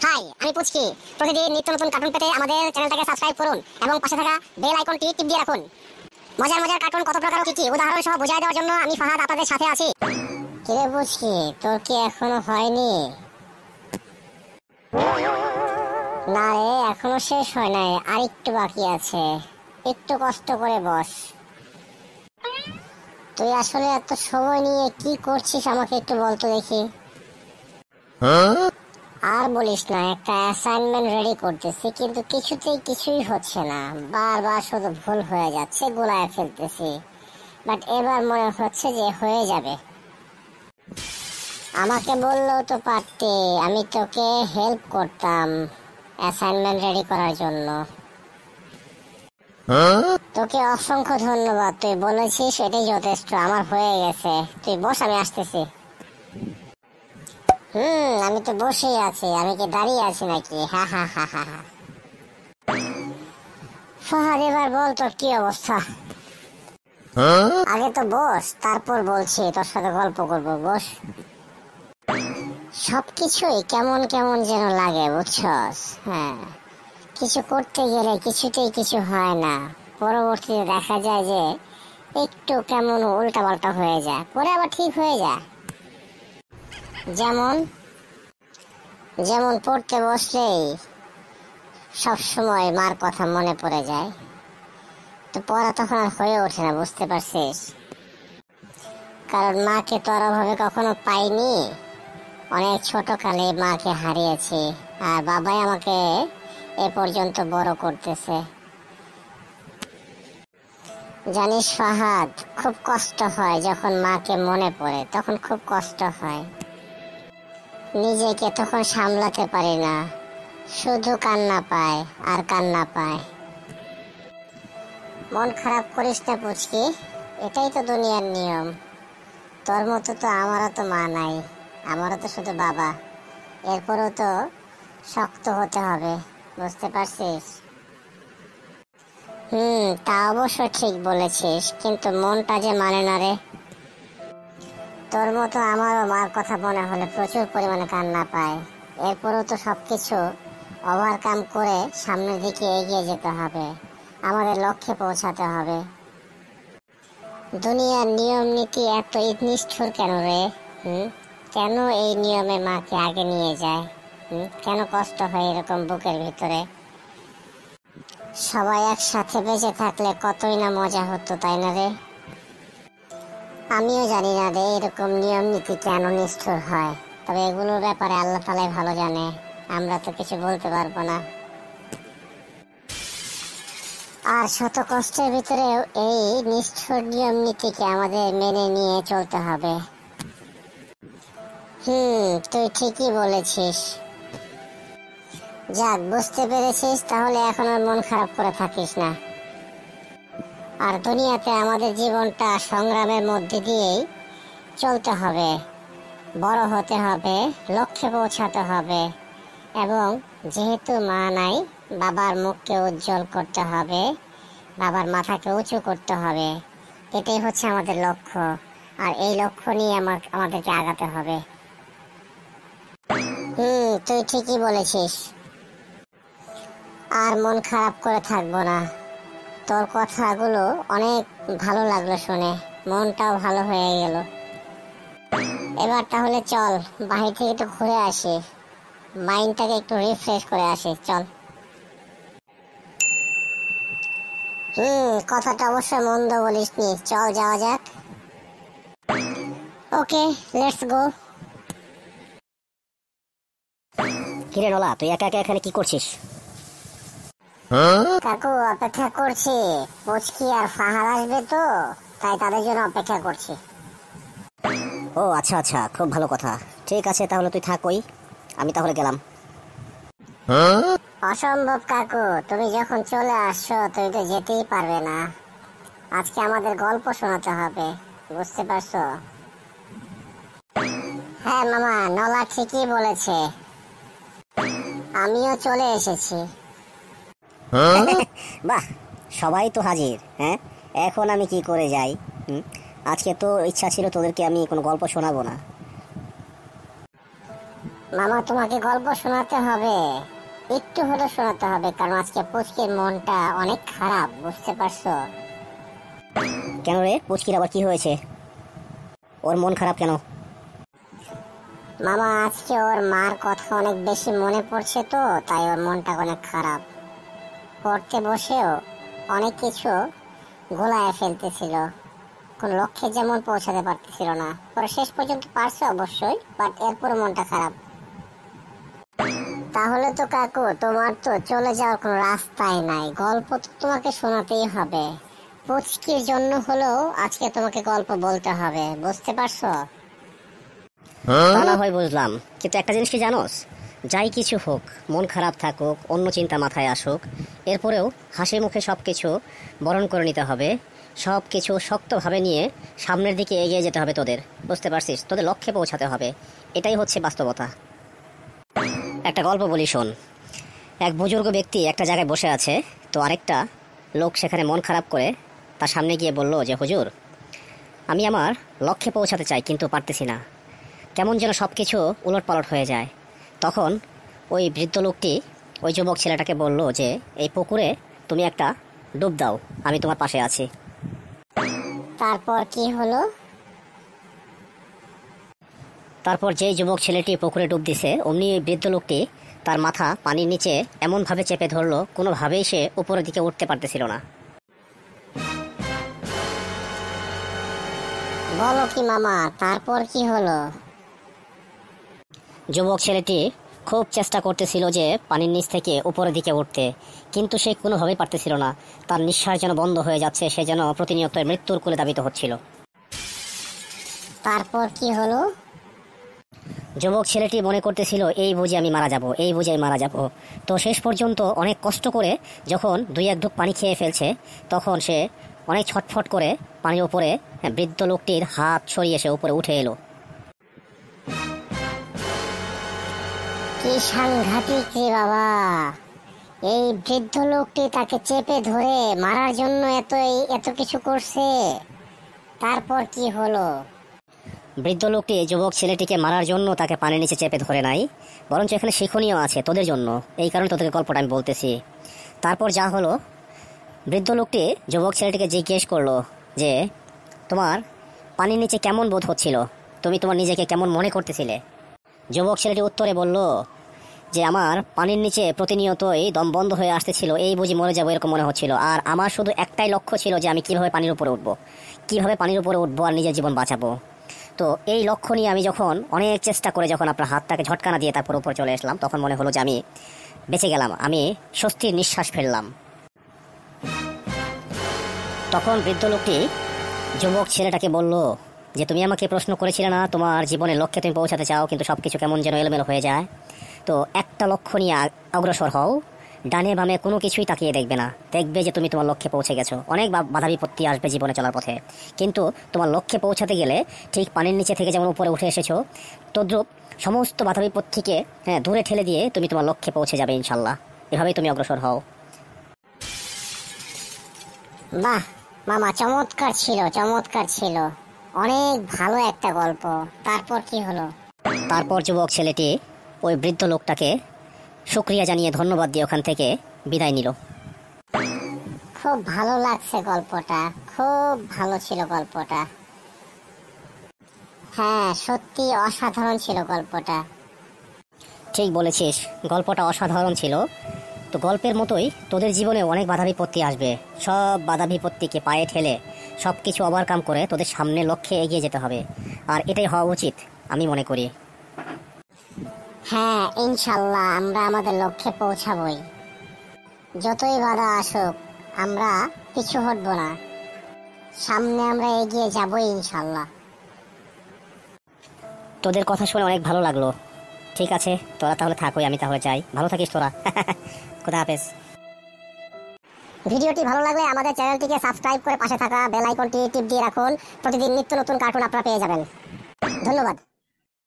High, আমি পুচকি। প্রতিদিন নিত্য নতুন কার্টুন পেতে আমাদের চ্যানেলটাকে সাবস্ক্রাইব করুন এবং পাশে থাকা বেল আইকনটি টিপ দিয়ে রাখুন। মজার মজার কার্টুন কত প্রকার ও কি উদাহরণ সহ বোঝায় দেওয়ার জন্য আমি ফাহাদ আপনাদের সাথে আছি। কিরে পুচকি, তোর কি এখনো হয়নি? না রে, এখনো শেষ হয় নাই, আর একটু বাকি আছে। একটু কষ্ট করে বস। তুই আসলে এত সময় নিয়ে কি করছিস আমাকে একটু বলতো দেখি। আর বলিস না, একটা অ্যাসাইনমেন্ট রেডি করতেছি কিন্তু কিছুই হচ্ছে না। বারবার শুধু ভুল হয়ে যাচ্ছে, গোলায় ফেলতেছি। বাট এবার মনে হচ্ছে যে হয়ে যাবে। আমাকে বললেও তো পারতি, আমি তোকে হেল্প করতাম অ্যাসাইনমেন্ট রেডি করার জন্য। তোকে অসংখ্য ধন্যবাদ, তুই বলেছিস এটাই যথেষ্ট, আমার হয়ে গেছে। তুই বস, আমি আসতেছি। আমি তো বসেই আছি, আমি কি দাঁড়িয়ে আছি নাকি? হা হা হা হা হা। ফাহাদ, এবার বল তোর কি অবস্থা। আগে তো বস, তারপর বলছি, তোর সাথে গল্প করবো। বস। সবকিছুই কেমন কেমন যেন লাগে, বুঝছস? হ্যাঁ, কিছু করতে গেলে কিছুতেই কিছু হয় না। পরবর্তীতে দেখা যায় যে একটু কেমন উল্টা পাল্টা হয়ে যায়, পরে আবার ঠিক হয়ে যায়। যেমন যেমন পড়তে বসলেই সব সময় মার কথা মনে পড়ে যায়, তো পড়া তখন আর হয়ে ওঠে না, বুঝতে পারছিস? কারণ মাকে তো আর ওভাবে কখনো পাইনি। অনেক ছোটকালে মাকে হারিয়েছি, আর বাবাই আমাকে এ পর্যন্ত বড় করতেছে। জানিস ফাহাদ, খুব কষ্ট হয় যখন মাকে মনে পড়ে, তখন খুব কষ্ট হয়। নিজেকে তখন সামলাতে পারি না, শুধু কান্না পায় আর কান্না পায়। মন খারাপ করিস না পুচকি, এটাই তো দুনিয়ার নিয়ম। তোর মতো তো আমারও তো মা নাই, আমারও তো শুধু বাবা। এরপরও তো শক্ত হতে হবে, বুঝতে পারছিস? তা অবশ্য ঠিক বলেছিস, কিন্তু মনটা যে মানে না রে। তোর মতো আমারও মার কথা মনে হলে প্রচুর পরিমাণে কান্না পায়। এরপরও তো সবকিছু ওভারকাম করে সামনের দিকে এগিয়ে যেতে হবে, আমাদের লক্ষ্যে পৌঁছাতে হবে। দুনিয়ার নিয়ম নীতি এত নিষ্ঠুর কেন রে? কেন এই নিয়মে মাকে আগে নিয়ে যায়? কেন কষ্ট হয় এরকম বুকের ভিতরে? সবাই একসাথে বেঁচে থাকলে কতই না মজা হতো, তাই না রে? আমিও জানি না রে এরকম নিয়ম নীতি কেন নিষ্ঠুর হয়, তবে এগুলোর ব্যাপারে আল্লাহ তাআলাই ভালো জানে, আমরা তো কিছু বলতে পারবো না। আর শত কষ্টের ভিতরেও এই নিষ্ঠুর নিয়ম নীতিকে আমাদের মেনে নিয়ে চলতে হবে। তুই ঠিকই বলেছিস। যাক, বুঝতে পেরেছিস, তাহলে এখন আর মন খারাপ করে থাকিস না। আর দুনিয়াতে আমাদের জীবনটা সংগ্রামের মধ্যে দিয়েই চলতে হবে, বড় হতে হবে, লক্ষ্যে পৌঁছাতে হবে। এবং যেহেতু মা নাই, বাবার মুখকে উজ্জ্বল করতে হবে, বাবার মাথাকে উঁচু করতে হবে। এটাই হচ্ছে আমাদের লক্ষ্য, আর এই লক্ষ্য নিয়ে আমাদেরকে আগাতে হবে। তুই ঠিকই বলেছিস। আর মন খারাপ করে থাকবো না। তোর কথাগুলো অনেক ভালো লাগলো শুনে, মনটাও ভালো হয়ে গেল। এবার তাহলে চল, বাহির থেকে একটু ঘুরে আসি, মাইন্ডটাকে একটু রিফ্রেশ করে আসি, চল। কথাটা অবশ্য মন্দ বলিসনি, চল যাওয়া যাক। ওকে, লেটস গো। কিরে নোলা, তুই একা একা এখানে কি করছিস? কাকু, অপেক্ষা করছি, পুচকি আর ফাহাদ আসবে তো, তাই তাদের জন্য অপেক্ষা করছি। ও আচ্ছা আচ্ছা, খুব ভালো কথা। ঠিক আছে, তাহলে তুই থাক, আমি তাহলে গেলাম। অসম্ভব কাকু, তুমি যখন চলে আসছো তুমি তো যেতেই পারবে না। আজকে আমাদের গল্প শোনাতে হবে, বুঝতে পারছো? হ্যাঁ মামা, নলা ঠিকই বলেছে, আমিও চলে এসেছি। বাহ, সবাই তো হাজির। হ্যাঁ, এখন আমি কি করে যাই? আজকে তো ইচ্ছা ছিল তোদেরকে আমি কোনো গল্প শোনাবো না। মামা তোমাকে গল্প শোনাতে হবে, একটু হলে শোনাতে হবে, কারণ আজকে পুচকির মনটা অনেক খারাপ, বুঝতে পারছো? কেন রে, পুচকির আবার কি হয়েছে? ওর মন খারাপ কেন? মামা আজকে ওর মার কথা অনেক বেশি মনে পড়ছে, তো তাই ওর মনটা অনেক খারাপ। পড়তে বসেও অনেক কিছু গোলায় ফেলতেছিল, কোন লক্ষ্যে যেমন পৌঁছাতে পারতেছিল না। পরে শেষ পর্যন্ত পারছে অবশ্যই, বাট এরপর মনটা খারাপ। তাহলে তো কাকু তোমার তো চলে যাওয়ার কোনো রাস্তাই নাই, গল্প তো তোমাকে শোনাতেই হবে। পুচকির জন্য হলেও আজকে তোমাকে গল্প বলতে হবে, বুঝতে পারছো? তা না হয় বুঝলাম, কিন্তু একটা জিনিস কি জানোস? যাই কিছু হোক, মন খারাপ থাকুক, অন্য চিন্তা মাথায় আসুক, এরপরেও হাসি মুখে সব কিছু বরণ করে নিতে হবে। সব কিছু শক্তভাবে নিয়ে সামনের দিকে এগিয়ে যেতে হবে তোদের, বুঝতে পারছিস? তোদের লক্ষ্যে পৌঁছাতে হবে, এটাই হচ্ছে বাস্তবতা। একটা গল্প বলি শোন। এক বুজুর্গ ব্যক্তি একটা জায়গায় বসে আছে, তো আরেকটা লোক সেখানে মন খারাপ করে তার সামনে গিয়ে বলল যে, হুজুর, আমি আমার লক্ষ্যে পৌঁছাতে চাই কিন্তু পারতেছি না, কেমন যেন সব কিছু উলটপালট হয়ে যায়। তখন ওই বৃদ্ধ লোকটি ওই যুবক ছেলেটাকে বলল যে, এই পুকুরে তুমি একটা ডুব দাও, আমি তোমার পাশে আছি। তারপর কি হলো? তারপর যেই যুবক ছেলেটি পুকুরে ডুব দিছে, অমনি বৃদ্ধ লোকটি তার মাথা পানির নিচে এমনভাবে চেপে ধরলো, কোনোভাবেই সে উপরের দিকে উঠতে পারতেছিল না। বলো কি মামা, তারপর কি হলো? যুবক ছেলেটি খুব চেষ্টা করতেছিল যে পানির নিচ থেকে উপরের দিকে উঠতে, কিন্তু সে কোনোভাবেই পারতেছিল না। তার নিঃশ্বাস যেন বন্ধ হয়ে যাচ্ছে, সে যেন প্রতিনিয়ত মৃত্যুর কোলে ধাবিত হচ্ছিল। তারপর কি হলো? যুবক ছেলেটি মনে করতেছিল, এই বুঝি আমি মারা যাব, এই বুঝি আমি মারা যাব। তো শেষ পর্যন্ত অনেক কষ্ট করে যখন দুই এক ঢুক পানি খেয়ে ফেলছে, তখন সে অনেক ছটফট করে পানির উপরে বৃদ্ধ লোকটির হাত সরিয়ে সে উপরে উঠে এলো। কি সাংঘাতিক রে বাবা! এই বৃদ্ধ লোকটি তাকে চেপে ধরে মারার জন্য এত কিছু করছে। তারপর কি হলো? বৃদ্ধ লোকটি যুবক ছেলেটিকে মারার জন্য তাকে পানির নিচে চেপে ধরে নাই, বরঞ্চ এখানে শিক্ষণীয় আছে তোদের জন্য, এই কারণে তোদেরকে গল্পটা আমি বলতেছি। তারপর যা হলো, বৃদ্ধ লোকটি যুবক ছেলেটিকে জিজ্ঞেস করলো যে, তোমার পানির নিচে কেমন বোধ হচ্ছিল, তুমি তোমার নিজেকে কেমন মনে করতেছিলে? যুবক ছেলেটি উত্তরে বলল যে, আমার পানির নিচে প্রতিনিয়তই দম বন্ধ হয়ে আসতেছিল, এই বুঝি মরে যাবো এরকম মনে হচ্ছিল। আর আমার শুধু একটাই লক্ষ্য ছিল যে আমি কিভাবে পানির উপরে উঠবো, আর নিজের জীবন বাঁচাবো। তো এই লক্ষ্য নিয়ে আমি যখন অনেক চেষ্টা করে যখন আপনার হাতটাকে ঝটকানা দিয়ে তারপর উপরে চলে আসলাম, তখন মনে হলো যে আমি বেঁচে গেলাম, আমি স্বস্তির নিঃশ্বাস ফেললাম। তখন বৃদ্ধ লোকটি যুবক ছেলেটাকে বলল যে, তুমি আমাকে প্রশ্ন করেছিলে না, তোমার জীবনের লক্ষ্যে তুমি পৌঁছাতে চাও, কিন্তু সব কিছু কেমন যেন এলোমেলো হয়ে যায়। তো একটা লক্ষ্য নিয়ে অগ্রসর হও, ডানে বামে কোনো কিছুই তাকিয়ে দেখবে না, দেখবে যে তুমি তোমার লক্ষ্যে পৌঁছে গেছো। অনেক বাধা বিপত্তি আসবে জীবনে চলার পথে, কিন্তু তোমার লক্ষ্যে পৌঁছাতে গেলে ঠিক পানির নিচে থেকে যেমন উপরে উঠে এসেছো, তদ্রূপ সমস্ত বাধা বিপত্তিকে দূরে ঠেলে দিয়ে তুমি তোমার লক্ষ্যে পৌঁছে যাবে ইনশাল্লাহ। এভাবেই তুমি অগ্রসর হও। বাহ মামা, চমৎকার ছিল, চমৎকার ছিল, অনেক ভালো একটা গল্প। তারপর কি হলো? তারপর যুবক ছেলেটি ওই বৃদ্ধ লোকটাকে শুকরিয়া জানিয়ে ধন্যবাদ দিয়ে ওখান থেকে বিদায় নিল। খুব ভালো লাগছে গল্পটা, খুব ভালো ছিল গল্পটা। হ্যাঁ, সত্যি অসাধারণ ছিল গল্পটা। ঠিক বলেছিস, গল্পটা অসাধারণ ছিল। তো গল্পের মতোই তোদের জীবনে অনেক বাধা বিপত্তি আসবে, সব বাধা বিপত্তিকে পায়ে ঠেলে সব কিছু ওভারকাম করে তোদের সামনে লক্ষ্যে এগিয়ে যেতে হবে, আর এটাই হওয়া উচিত আমি মনে করি। হ্যাঁ, ইনশাল্লাহ আমরা আমাদের লক্ষ্যে পৌঁছাবই। যতই বাধা আসুক আমরা পিছু হটবো না, সামনে আমরা এগিয়ে যাবই ইনশাল্লাহ। তোদের কথা শুনে অনেক ভালো লাগলো। ঠিক আছে, তোরা তাহলে থাকোই, আমি তাহলে যাই। ভালো থাকিস তোরা। খোদা হাফেজ। ভিডিওটি ভালো লাগলে আমাদের চ্যানেলটিকে সাবস্ক্রাইব করে পাশে থাকা বেল আইকনটি টিপ দিয়ে রাখুন। প্রতিদিন নিত্য নতুন কার্টুন আপনারা পেয়ে যাবেন। ধন্যবাদ।